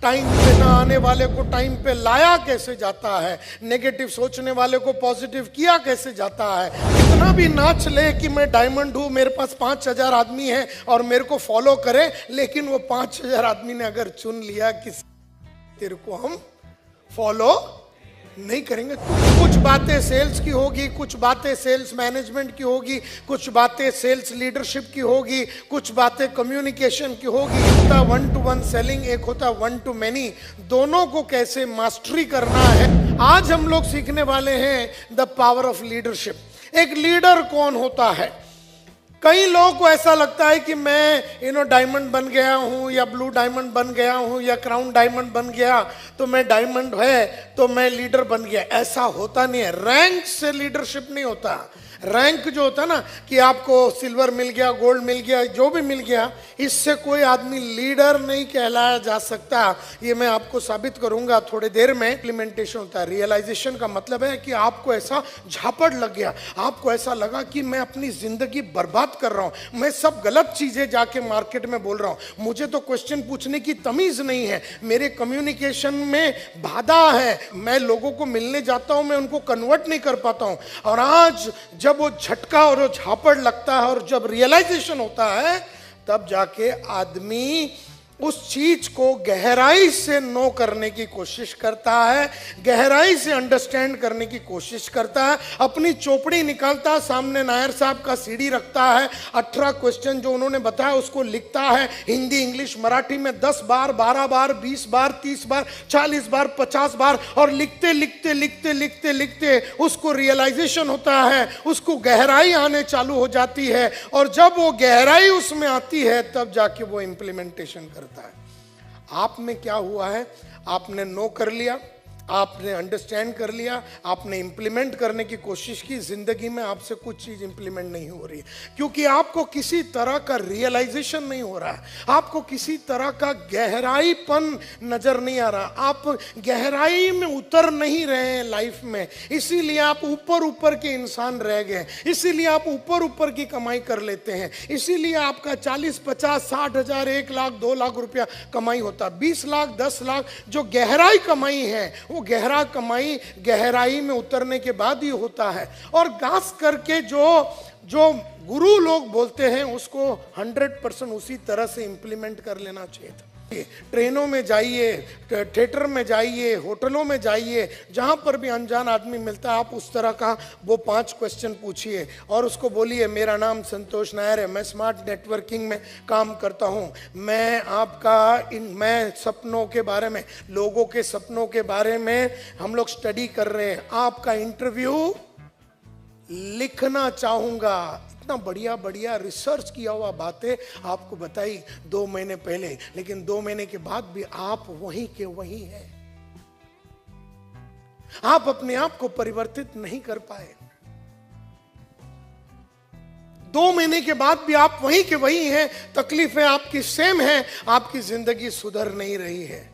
Time पे ना आने वाले को टाइम पे लाया कैसे जाता है, नेगेटिव सोचने वाले को पॉजिटिव किया कैसे जाता है। इतना भी नाच ले कि मैं डायमंड हूं, मेरे पास 5000 आदमी हैं और मेरे को फॉलो करे, लेकिन वो 5000 आदमी ने अगर चुन लिया कि तेरे को हम फॉलो नहीं करेंगे, तो कुछ बातें सेल्स की होगी, कुछ बातें सेल्स मैनेजमेंट की होगी, कुछ बातें सेल्स लीडरशिप की होगी, कुछ बातें कम्युनिकेशन की होगी। एक होता 1-to-1 सेलिंग, एक होता 1-to-many। दोनों को कैसे मास्टरी करना है, आज हम लोग सीखने वाले हैं द पावर ऑफ लीडरशिप। एक लीडर कौन होता है? कई लोगों को ऐसा लगता है कि मैं डायमंड बन गया हूं या ब्लू डायमंड बन गया हूं या क्राउन डायमंड बन गया तो मैं डायमंड है तो मैं लीडर बन गया। ऐसा होता नहीं है। रैंक से लीडरशिप नहीं होता। रैंक जो होता है ना कि आपको सिल्वर मिल गया, गोल्ड मिल गया, जो भी मिल गया, इससे कोई आदमी लीडर नहीं कहलाया जा सकता। ये मैं आपको साबित करूंगा थोड़ी देर में। इम्प्लीमेंटेशन होता है। रियलाइजेशन का मतलब है कि आपको ऐसा झापड़ लग गया, आपको ऐसा लगा कि मैं अपनी जिंदगी बर्बाद कर रहा हूं, मैं सब गलत चीजें जाके मार्केट में बोल रहा हूं, मुझे तो क्वेश्चन पूछने की तमीज नहीं है, मेरे कम्युनिकेशन में बाधा है, मैं लोगों को मिलने जाता हूं, मैं उनको कन्वर्ट नहीं कर पाता हूं। और आज जब वो झटका और वो झापड़ लगता है और जब रियलाइजेशन होता है, तब जाके आदमी उस चीज को गहराई से नो करने की कोशिश करता है, गहराई से अंडरस्टैंड करने की कोशिश करता है। अपनी चोपड़ी निकालता है, सामने नायर साहब का सीडी रखता है, 18 क्वेश्चन जो उन्होंने बताया उसको लिखता है, हिंदी इंग्लिश मराठी में 10 बार, 12 बार, 20 बार, 30 बार, 40 बार, 50 बार, और लिखते लिखते लिखते लिखते लिखते उसको रियलाइजेशन होता है, उसको गहराई आने चालू हो जाती है। और जब वो गहराई उसमें आती है तब जाके वो इम्प्लीमेंटेशन करता है। आप में क्या हुआ है? आपने नो कर लिया, आपने अंडरस्टैंड कर लिया, आपने इंप्लीमेंट करने की कोशिश की, जिंदगी में आपसे कुछ चीज इंप्लीमेंट नहीं हो रही क्योंकि आपको किसी तरह का रियलाइजेशन नहीं हो रहा है, आपको किसी तरह का गहराईपन नजर नहीं आ रहा, आप गहराई में उतर नहीं रहे हैं लाइफ में, इसीलिए आप ऊपर ऊपर के इंसान रह गए, इसीलिए आप ऊपर ऊपर की कमाई कर लेते हैं, इसीलिए आपका 40, 50, 60 हजार, 1 लाख, 2 लाख रुपया कमाई होता, 20 लाख, 10 लाख जो गहराई कमाई है, वो गहरा कमाई गहराई में उतरने के बाद ही होता है। और खास करके जो गुरु लोग बोलते हैं उसको 100% उसी तरह से इंप्लीमेंट कर लेना चाहिए था। ट्रेनों में जाइए, थिएटर में जाइए, होटलों में जाइए, जहां पर भी अनजान आदमी मिलता है, आप उस तरह का वो 5 क्वेश्चन पूछिए और उसको बोलिए, मेरा नाम संतोष नायर है, मैं स्मार्ट नेटवर्किंग में काम करता हूं, मैं सपनों के बारे में, लोगों के सपनों के बारे में हम लोग स्टडी कर रहे हैं, आपका इंटरव्यू लिखना चाहूंगा। इतना बढ़िया बढ़िया रिसर्च किया हुआ बातें आपको बताई 2 महीने पहले, लेकिन 2 महीने के बाद भी आप वहीं के वहीं हैं। आप अपने आप को परिवर्तित नहीं कर पाए। 2 महीने के बाद भी आप वहीं के वहीं हैं, तकलीफें आपकी सेम हैं, आपकी जिंदगी सुधर नहीं रही है।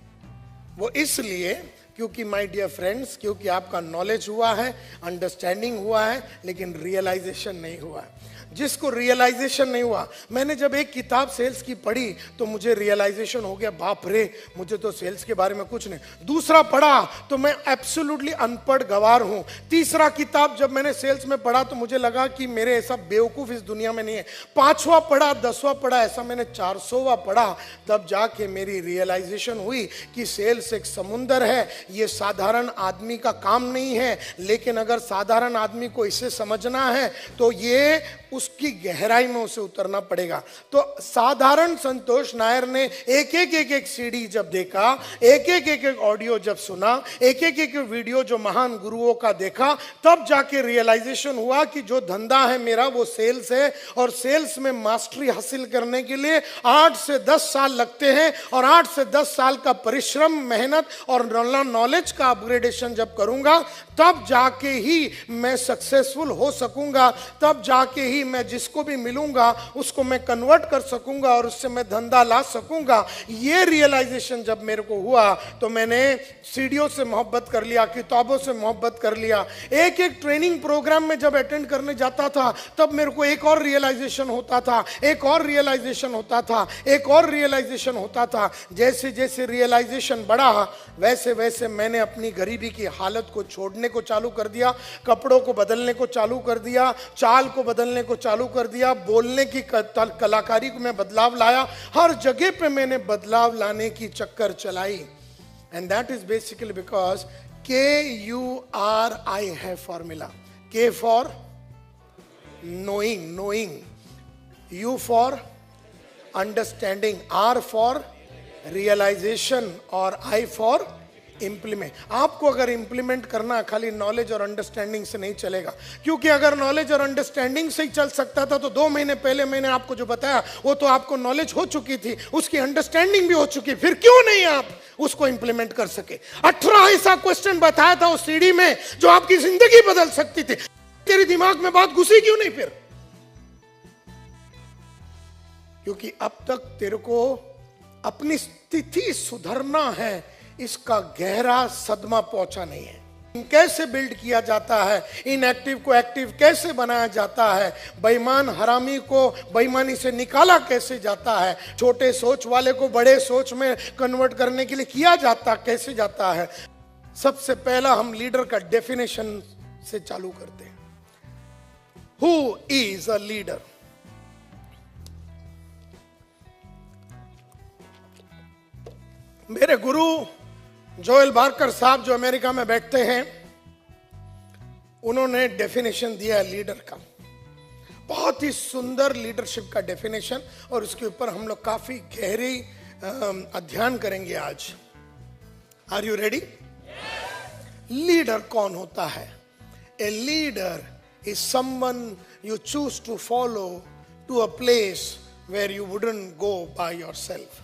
वो इसलिए क्योंकि माय डियर फ्रेंड्स, क्योंकि आपका नॉलेज हुआ है, अंडरस्टैंडिंग हुआ है, लेकिन रियलाइजेशन नहीं हुआ है। जिसको रियलाइजेशन नहीं हुआ, मैंने जब एक किताब सेल्स की पढ़ी तो मुझे रियलाइजेशन हो गया, बाप रे, मुझे तो सेल्स के बारे में कुछ नहीं। दूसरा पढ़ा तो मैं एब्सोल्युटली अनपढ़ गवार हूं। तीसरा किताब जब मैंने सेल्स में पढ़ा तो मुझे लगा कि मेरे ऐसा बेवकूफ इस दुनिया में नहीं है। 5वां पढ़ा, 10वां पढ़ा, ऐसा मैंने 400वां पढ़ा, तब जाके मेरी रियलाइजेशन हुई कि सेल्स एक समुंदर है, ये साधारण आदमी का काम नहीं है, लेकिन अगर साधारण आदमी को इसे समझना है तो ये उसकी गहराई में उसे उतरना पड़ेगा। तो साधारण संतोष नायर ने एक सीडी जब देखा, एक ऑडियो जब सुना, एक वीडियो जो महान गुरुओं का देखा, तब जाके रियलाइजेशन हुआ कि जो धंधा है मेरा वो सेल्स है, और सेल्स में मास्टरी हासिल करने के लिए 8 से 10 साल लगते हैं, और 8 से 10 साल का परिश्रम, मेहनत और नॉलेज का अपग्रेडेशन जब करूंगा तब जाके ही मैं सक्सेसफुल हो सकूंगा, तब जाके ही ही मैं जिसको भी मिलूंगा उसको मैं कन्वर्ट कर सकूंगा और उससे मैं धंधा ला सकूंगा। ये रियलाइजेशन जब मेरे को हुआ तो मैंने सीडीओ से मोहब्बत कर लिया, किताबों से मोहब्बत कर लिया। एक एक ट्रेनिंग प्रोग्राम में जब अटेंड करने जाता था तब मेरे को एक और रियलाइजेशन होता था, एक और रियलाइजेशन होता था, एक और रियलाइजेशन होता था। जैसे जैसे रियलाइजेशन बढ़ा वैसे वैसे मैंने अपनी गरीबी की हालत को छोड़ने को चालू कर दिया, कपड़ों को बदलने को चालू कर दिया, चाल को बदलने को चालू कर दिया, बोलने की कलाकारी में बदलाव लाया। हर जगह पे मैंने बदलाव लाने की चक्कर चलाई। And that is basically because KURI है formula. K for knowing, U for understanding, R for realization और I फॉर इंप्लीमेंट। आपको अगर इंप्लीमेंट करना खाली नॉलेज और अंडरस्टैंडिंग से नहीं चलेगा, क्योंकि अगर नॉलेज और अंडरस्टैंडिंग से ही चल सकता था तो 2 महीने पहले मैंने आपको जो बताया वो तो आपको नॉलेज हो चुकी थी, उसकी अंडरस्टैंडिंग भी हो चुकी, फिर क्यों नहीं आप उसको इंप्लीमेंट कर सके? 18 ऐसा क्वेश्चन बताया था उस सीडी में जो आपकी जिंदगी बदल सकती थी। तेरे दिमाग में बात घुसी क्यों नहीं फिर? क्योंकि अब तक तेरे को अपनी स्थिति सुधरना है, इसका गहरा सदमा पहुंचा नहीं है। कैसे बिल्ड किया जाता है, इनएक्टिव को एक्टिव कैसे बनाया जाता है, बेईमान हरामी को बेईमानी से निकाला कैसे जाता है, छोटे सोच वाले को बड़े सोच में कन्वर्ट करने के लिए किया जाता कैसे जाता है। सबसे पहला हम लीडर का डेफिनेशन से चालू करते हैं। Who is a leader? मेरे गुरु जोएल बार्कर साहब जो अमेरिका में बैठते हैं, उन्होंने डेफिनेशन दिया है लीडर का, बहुत ही सुंदर लीडरशिप का डेफिनेशन, और उसके ऊपर हम लोग काफी गहरी अध्ययन करेंगे आज। Are you ready? लीडर कौन होता है? A leader is someone you choose to follow to a place where you wouldn't go by yourself.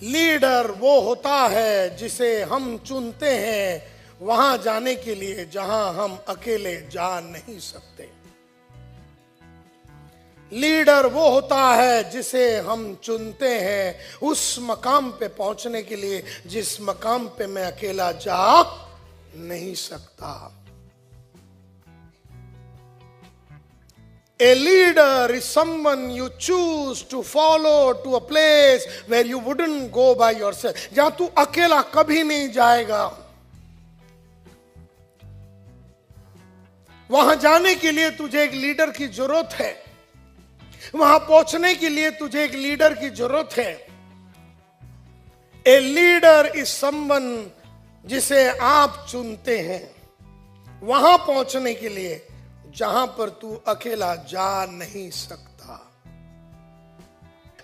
Leader वो होता है जिसे हम चुनते हैं वहां जाने के लिए जहां हम अकेले जा नहीं सकते। लीडर वो होता है जिसे हम चुनते हैं उस मकाम पे पहुंचने के लिए जिस मकाम पे मैं अकेला जा नहीं सकता। A leader is someone you choose to follow to a place where you wouldn't go by yourself. जहां तू अकेला कभी नहीं जाएगा। वहां जाने के लिए तुझे एक लीडर की जरूरत है, वहां पहुंचने के लिए तुझे एक लीडर की जरूरत है। A leader is someone जिसे आप चुनते हैं वहां पहुंचने के लिए जहां पर तू अकेला जा नहीं सकता।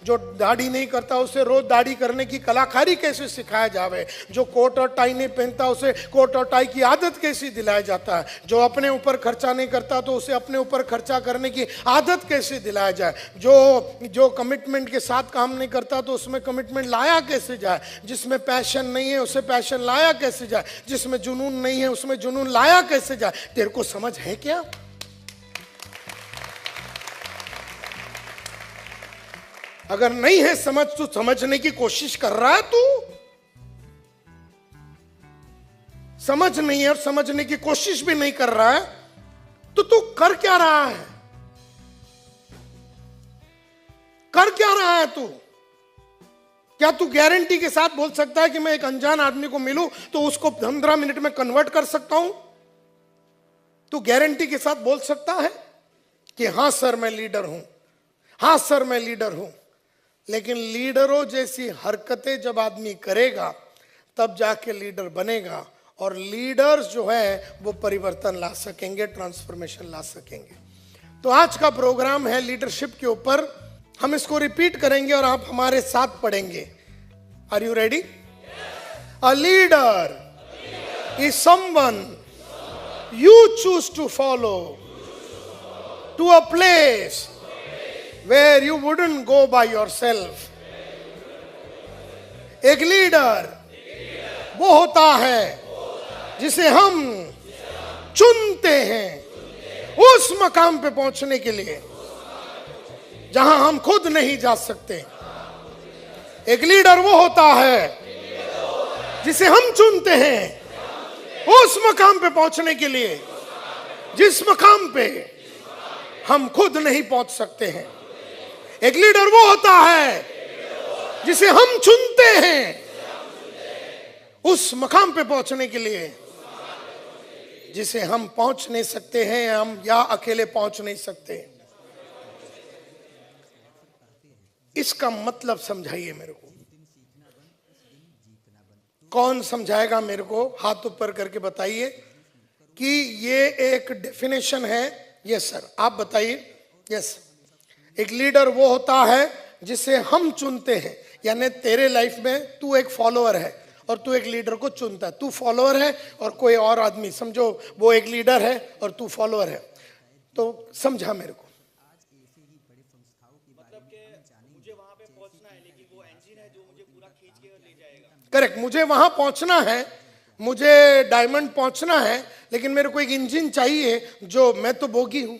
जो दाढ़ी नहीं करता उसे रोज दाढ़ी करने की कलाकारी कैसे सिखाया जावे, जो कोट और टाई नहीं पहनता उसे कोट और टाई की आदत कैसे दिलाया जाता है, जो अपने ऊपर खर्चा नहीं करता तो उसे अपने ऊपर खर्चा करने की आदत कैसे दिलाया जाए, जो कमिटमेंट के साथ काम नहीं करता तो उसमें कमिटमेंट लाया कैसे जाए, जिसमें पैशन नहीं है उसे पैशन लाया कैसे जाए, जिसमें जुनून नहीं है उसमें जुनून लाया कैसे जाए। तेरे को समझ है क्या? अगर नहीं है समझ तो समझने की कोशिश कर रहा है, तू समझ नहीं है और समझने की कोशिश भी नहीं कर रहा है तो तू कर क्या रहा है? कर क्या रहा है तू? क्या तू गारंटी के साथ बोल सकता है कि मैं एक अनजान आदमी को मिलूं तो उसको 15 मिनट में कन्वर्ट कर सकता हूं? तू गारंटी के साथ बोल सकता है कि हां सर मैं लीडर हूं, हां सर मैं लीडर हूं? लेकिन लीडरों जैसी हरकतें जब आदमी करेगा तब जाके लीडर बनेगा, और लीडर्स जो है वो परिवर्तन ला सकेंगे, ट्रांसफॉर्मेशन ला सकेंगे। तो आज का प्रोग्राम है लीडरशिप के ऊपर। हम इसको रिपीट करेंगे और आप हमारे साथ पढ़ेंगे। Are you ready? A leader is someone you choose to follow to a place where you wouldn't go by yourself. एक लीडर वो होता है जिसे हम चुनते हैं उस मकाम पे पहुंचने के लिए जहां हम खुद नहीं जा सकते। एक लीडर वो होता है जिसे हम चुनते हैं उस मकाम पे पहुंचने के लिए जिस मकाम पे हम खुद नहीं पहुंच सकते हैं। एक लीडर वो होता है जिसे हम चुनते हैं उस मकाम पे पहुंचने के लिए जिसे हम पहुंच नहीं सकते हैं, हम या अकेले पहुंच नहीं सकते। इसका मतलब समझाइए मेरे को। कौन समझाएगा मेरे को? हाथ ऊपर करके बताइए कि ये एक डेफिनेशन है। यस सर, आप बताइए। यस, एक लीडर वो होता है जिसे हम चुनते हैं, यानी तेरे लाइफ में तू एक फॉलोअर है और तू एक लीडर को चुनता है। तू फॉलोअर है और कोई और आदमी, समझो वो एक लीडर है और तू फॉलोअर है। तो समझा मेरे को? करेक्ट, मुझे वहां पहुंचना है, मुझे डायमंड पहुंचना है, लेकिन मेरे को एक इंजन चाहिए। जो मैं तो बोगी हूं,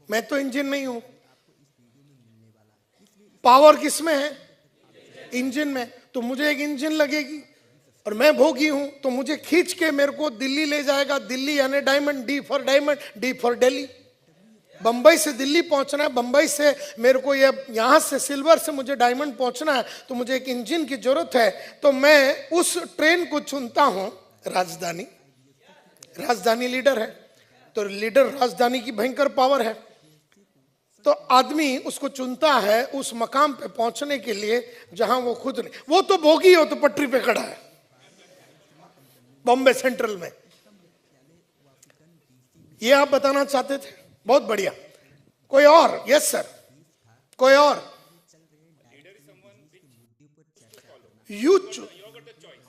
मैं तो इंजन नहीं हूं। पावर किस में है? इंजन में। तो मुझे एक इंजन लगेगी और मैं भोगी हूं, तो मुझे खींच के मेरे को दिल्ली ले जाएगा। दिल्ली यानी diamond, D for diamond, D for Delhi. Bombay से दिल्ली पहुंचना है, बंबई से मेरे को ये यहां से सिल्वर से मुझे डायमंड पहुंचना है, तो मुझे एक इंजन की जरूरत है। तो मैं उस ट्रेन को चुनता हूं। राजधानी, राजधानी लीडर है, तो लीडर राजधानी की भयंकर पावर है, तो आदमी उसको चुनता है उस मकाम पे पहुंचने के लिए जहां वो खुद नहीं। वो तो भोगी हो, तो पटरी पे खड़ा है बॉम्बे सेंट्रल में। ये आप बताना चाहते थे? बहुत बढ़िया। कोई और? यस सर, कोई और? यू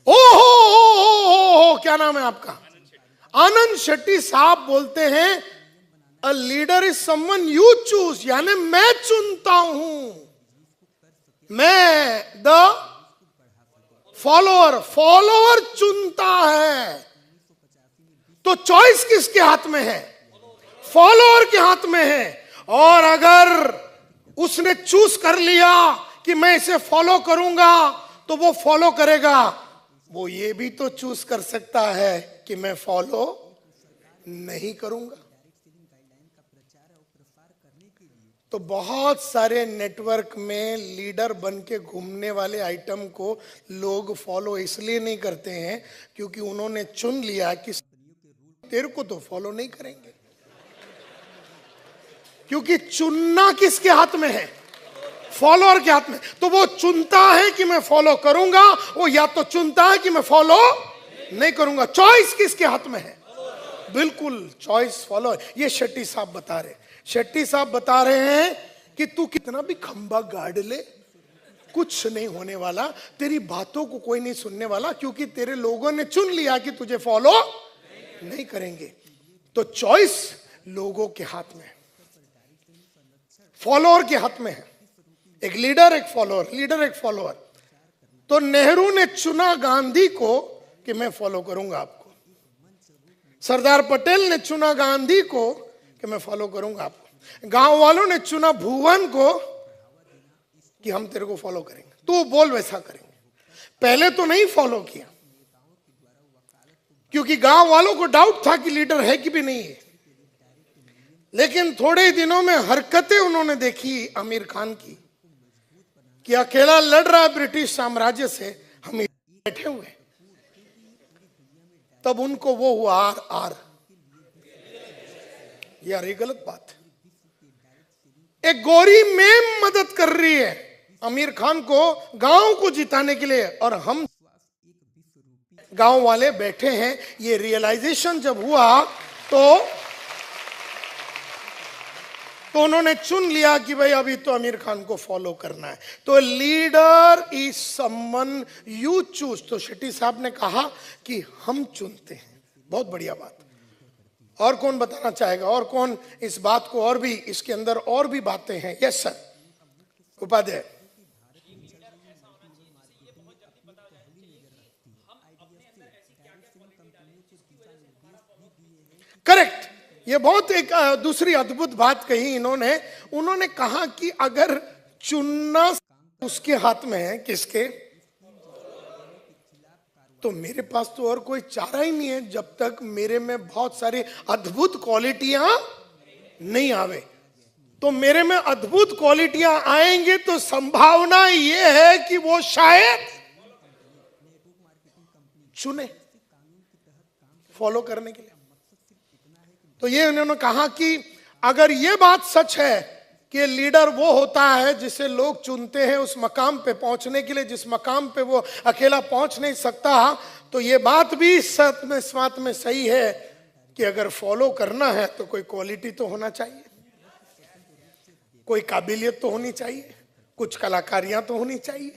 ओ, क्या नाम है आपका? आनंद शेट्टी साहब बोलते हैं अ leader is someone you choose, यानी मैं चुनता हूं। मैं द फॉलोअर, फॉलोअर चुनता है। तो चॉइस किसके हाथ में है? फॉलोअर के हाथ में है। और अगर उसने चूज कर लिया कि मैं इसे फॉलो करूंगा, तो वो फॉलो करेगा। वो ये भी तो चूज कर सकता है कि मैं फॉलो नहीं करूंगा। तो बहुत सारे नेटवर्क में लीडर बन के घूमने वाले आइटम को लोग फॉलो इसलिए नहीं करते हैं क्योंकि उन्होंने चुन लिया कि तेरे को तो फॉलो नहीं करेंगे। क्योंकि चुनना किसके हाथ में है? फॉलोअर के हाथ में। तो वो चुनता है कि मैं फॉलो करूंगा, वो या तो चुनता है कि मैं फॉलो नहीं करूंगा। चॉइस किसके हाथ में है? बिल्कुल, चॉइस फॉलो। ये शेट्टी साहब बता रहे, शेट्टी साहब बता रहे हैं कि तू कितना भी खंबा गाड़ ले, कुछ नहीं होने वाला, तेरी बातों को कोई नहीं सुनने वाला, क्योंकि तेरे लोगों ने चुन लिया कि तुझे फॉलो नहीं करेंगे। तो चॉइस लोगों के हाथ में है, फॉलोअर के हाथ में है। एक लीडर, एक फॉलोअर, लीडर एक फॉलोअर। तो नेहरू ने चुना गांधी को कि मैं फॉलो करूंगा आपको। सरदार पटेल ने चुना गांधी को कि मैं फॉलो करूंगा आपको। गांव वालों ने चुना भुवन को कि हम तेरे को फॉलो करेंगे, तू बोल वैसा करेंगे। पहले तो नहीं फॉलो किया क्योंकि गांव वालों को डाउट था कि लीडर है कि भी नहीं है। लेकिन थोड़े ही दिनों में हरकतें उन्होंने देखी आमिर खान की कि अकेला लड़ रहा है ब्रिटिश साम्राज्य से, हम बैठे हुए। तब उनको वो हुआ आर यार ये गलत बात है। एक गोरी मेम मदद कर रही है आमिर खान को गांव को जिताने के लिए, और हम गांव वाले बैठे हैं। ये रियलाइजेशन जब हुआ तो उन्होंने चुन लिया कि भाई अभी तो आमिर खान को फॉलो करना है। तो leader is someone you choose. तो शेट्टी साहब ने कहा कि हम चुनते हैं। बहुत बढ़िया बात। और कौन बताना चाहेगा? और कौन इस बात को और भी, इसके अंदर और भी बातें हैं? Yes sir, Upadhyay. करेक्ट। ये बहुत एक दूसरी अद्भुत बात कही इन्होंने। उन्होंने कहा कि अगर चुनना उसके हाथ में है, किसके, तो मेरे पास तो और कोई चारा ही नहीं है जब तक मेरे में बहुत सारी अद्भुत क्वालिटियां नहीं आवे। तो मेरे में अद्भुत क्वालिटियां आएंगे तो संभावना ये है कि वो शायद चुने फॉलो करने के लिए। तो ये उन्होंने कहा कि अगर ये बात सच है कि लीडर वो होता है जिसे लोग चुनते हैं उस मकाम पे पहुंचने के लिए जिस मकाम पे वो अकेला पहुंच नहीं सकता, तो ये बात भी इस बात में सही है कि अगर फॉलो करना है तो कोई क्वालिटी तो होना चाहिए, कोई काबिलियत तो होनी चाहिए, कुछ कलाकारियां तो होनी चाहिए।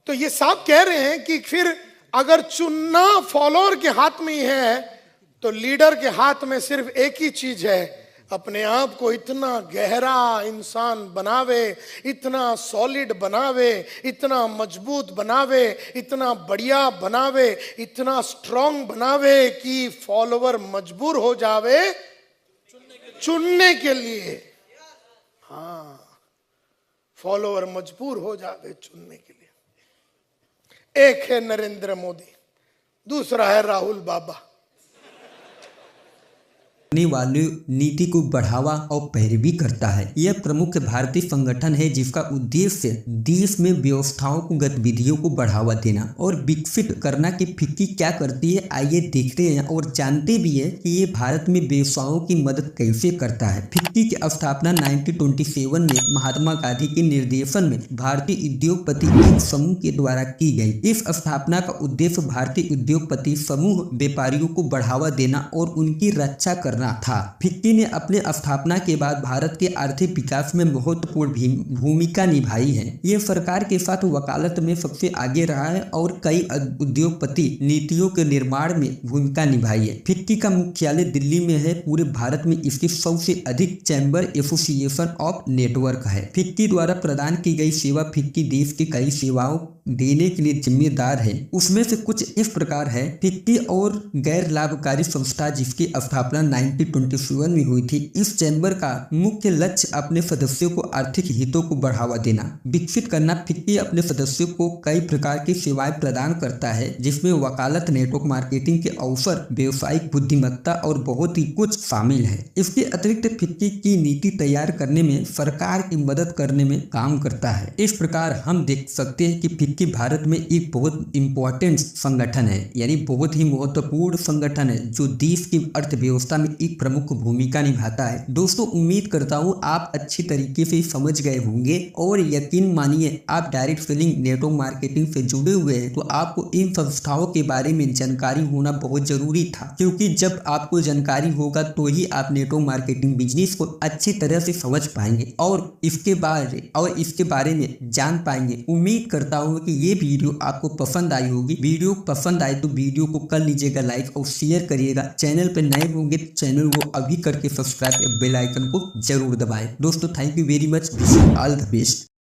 तो ये साफ कह रहे हैं कि फिर अगर चुनना फॉलोअर के हाथ में ही है तो लीडर के हाथ में सिर्फ एक ही चीज है, अपने आप को इतना गहरा इंसान बनावे, इतना सॉलिड बनावे, इतना मजबूत बनावे, इतना बढ़िया बनावे, इतना स्ट्रांग बनावे कि फॉलोअर मजबूर हो जावे चुनने के लिए। हाँ, फॉलोअर मजबूर हो जावे चुनने के लिए। एक है नरेंद्र मोदी, दूसरा है राहुल बाबा। आने वाली नीति को बढ़ावा और पैरवी करता है। यह प्रमुख भारतीय संगठन है जिसका उद्देश्य देश में व्यवस्थाओं को गतिविधियों को बढ़ावा देना और विकसित करना। कि फिक्की क्या करती है, आइए देखते हैं और जानते भी है कि ये भारत में व्यवसायों की मदद कैसे करता है। फिक्की की स्थापना 1927 में महात्मा गांधी के निर्देशन में भारतीय उद्योगपति एक समूह के द्वारा की गई। इस स्थापना का उद्देश्य भारतीय उद्योगपति समूह व्यापारियों को बढ़ावा देना और उनकी रक्षा करना था। फिक्की ने अपने स्थापना के बाद भारत के आर्थिक विकास में महत्वपूर्ण भूमिका निभाई है। ये सरकार के साथ वकालत में सबसे आगे रहा है और कई उद्योगपति नीतियों के निर्माण में भूमिका निभाई है। फिक्की का मुख्यालय दिल्ली में है। पूरे भारत में इसकी सबसे अधिक चैम्बर एसोसिएशन ऑफ नेटवर्क है। फिक्की द्वारा प्रदान की गई सेवा फिक्की देश की कई सेवाओं देने के लिए जिम्मेदार है। उसमें से कुछ इस प्रकार है। फिक्की और गैर लाभकारी संस्था जिसकी स्थापना 1927 में हुई थी। इस चैम्बर का मुख्य लक्ष्य अपने सदस्यों को आर्थिक हितों को बढ़ावा देना, विकसित करना। फिक्की अपने सदस्यों को कई प्रकार की सेवाएं प्रदान करता है जिसमें वकालत, नेटवर्क मार्केटिंग के अवसर, व्यवसायिक बुद्धिमत्ता और बहुत ही कुछ शामिल है। इसके अतिरिक्त फिक्की की नीति तैयार करने में, सरकार की मदद करने में काम करता है। इस प्रकार हम देख सकते हैं कि फिक्की भारत में एक बहुत इंपॉर्टेंट संगठन है, यानी बहुत ही महत्वपूर्ण संगठन है जो देश की अर्थव्यवस्था में एक प्रमुख भूमिका निभाता है। दोस्तों, उम्मीद करता हूँ आप अच्छी तरीके से समझ गए होंगे और यकीन मानिए आप डायरेक्ट सेलिंग, नेटवर्क मार्केटिंग से जुड़े हुए हैं तो आपको इन संस्थाओं के बारे में जानकारी होना बहुत जरूरी था, क्योंकि जब आपको जानकारी होगा तो ही आप नेटवर्क मार्केटिंग बिजनेस को अच्छी तरह से समझ पाएंगे और इसके बारे में जान पाएंगे। उम्मीद करता हूँ कि ये वीडियो आपको पसंद आई होगी। वीडियो पसंद आए तो वीडियो को कर लीजिएगा लाइक और शेयर करिएगा। चैनल पर नए होंगे तो चैनल को अभी करके सब्सक्राइब, बेल आइकन को जरूर दबाएं। दोस्तों, thank you very much, all the best.